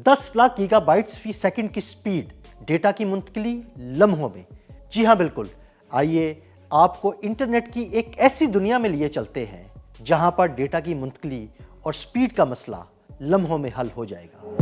10 lakh giga bytes फी second की speed, data की मुंतकिली लम्हों में। जी हाँ बिल्कुल, आइए आपको इंटरनेट की एक ऐसी दुनिया में लिए चलते हैं जहां पर डेटा की मुंतकिली और स्पीड का मसला लम्हों में हल हो जाएगा।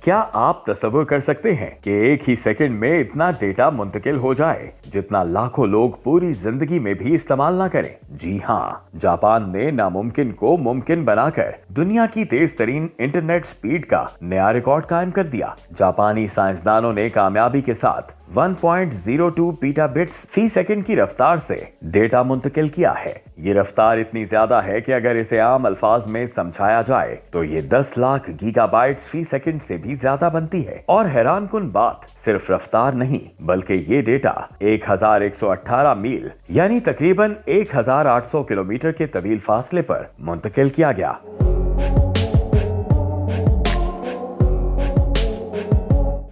क्या आप तसव्वुर कर सकते हैं कि एक ही सेकंड में इतना डेटा मुंतकिल हो जाए जितना लाखों लोग पूरी जिंदगी में भी इस्तेमाल ना करें? जी हाँ, जापान ने नामुमकिन को मुमकिन बनाकर दुनिया की तेज तरीन इंटरनेट स्पीड का नया रिकॉर्ड कायम कर दिया। जापानी साइंसदानों ने कामयाबी के साथ 1.02 पीटाबिट्स फी सेकंड की रफ्तार से डेटा मुंतकिल किया है। ये रफ्तार इतनी ज्यादा है कि अगर इसे आम अल्फाज में समझाया जाए तो ये 10 लाख गीगाबाइट्स फी सेकंड से भी ज्यादा बनती है। और हैरानकुन बात, सिर्फ रफ्तार नहीं बल्कि ये डेटा 1118 मील यानी तकरीबन 1800 किलोमीटर के तवील फासले पर मुंतकिल किया गया।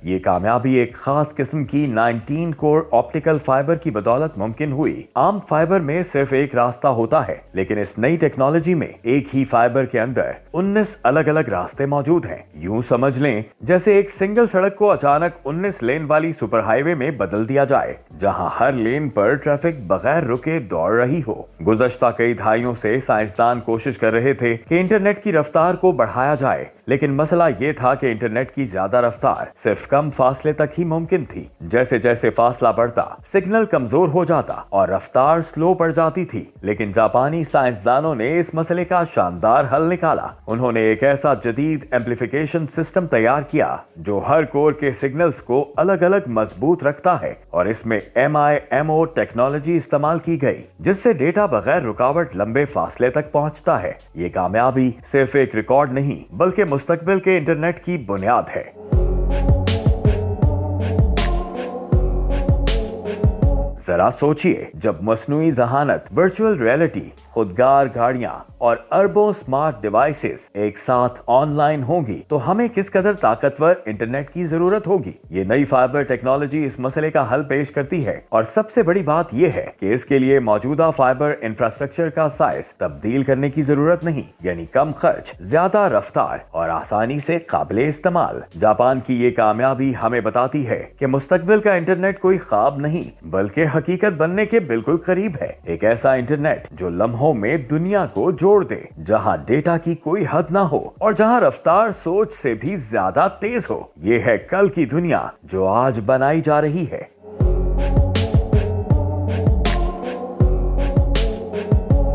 ये कामयाबी एक खास किस्म की 19 कोर ऑप्टिकल फाइबर की बदौलत मुमकिन हुई। आम फाइबर में सिर्फ एक रास्ता होता है, लेकिन इस नई टेक्नोलॉजी में एक ही फाइबर के अंदर 19 अलग अलग रास्ते मौजूद हैं। यूं समझ लें जैसे एक सिंगल सड़क को अचानक 19 लेन वाली सुपर हाईवे में बदल दिया जाए, जहां हर लेन पर ट्रैफिक बगैर रुके दौड़ रही हो। गुज़श्ता कई दहाइयों से साइंसदान कोशिश कर रहे थे कि इंटरनेट की रफ्तार को बढ़ाया जाए, लेकिन मसला ये था कि इंटरनेट की ज्यादा रफ्तार सिर्फ कम फासले तक ही मुमकिन थी। जैसे जैसे फासला बढ़ता, सिग्नल कमजोर हो जाता और रफ्तार स्लो पड़ जाती थी। लेकिन जापानी साइंसदानों ने इस मसले का शानदार हल निकाला। उन्होंने एक ऐसा जदीद एम्प्लीफिकेशन सिस्टम तैयार किया जो हर कोर के सिग्नल्स को अलग अलग मजबूत रखता है, और इसमें MIMO टेक्नोलॉजी इस्तेमाल की गई, जिससे डेटा बगैर रुकावट लंबे फासले तक पहुंचता है। ये कामयाबी सिर्फ एक रिकॉर्ड नहीं बल्कि मुस्तकबिल के इंटरनेट की बुनियाद है। जरा सोचिए, जब मसनूई ज़हानत, वर्चुअल रियलिटी, खुदगार गाड़ियां और अरबों स्मार्ट डिवाइसेस एक साथ ऑनलाइन होंगी तो हमें किस कदर ताकतवर इंटरनेट की जरूरत होगी। ये नई फाइबर टेक्नोलॉजी इस मसले का हल पेश करती है, और सबसे बड़ी बात यह है कि इसके लिए मौजूदा फाइबर इंफ्रास्ट्रक्चर का साइज तब्दील करने की जरूरत नहीं, यानी कम खर्च, ज्यादा रफ्तार और आसानी से काबिले इस्तेमाल। जापान की ये कामयाबी हमें बताती है कि मुस्तकबिल का इंटरनेट कोई ख्वाब नहीं बल्कि हकीकत बनने के बिल्कुल करीब है। एक ऐसा इंटरनेट जो लम्हों में दुनिया को जोड़ दे, जहां डेटा की कोई हद ना हो और जहां रफ्तार सोच से भी ज्यादा तेज हो। ये है कल की दुनिया जो आज बनाई जा रही है।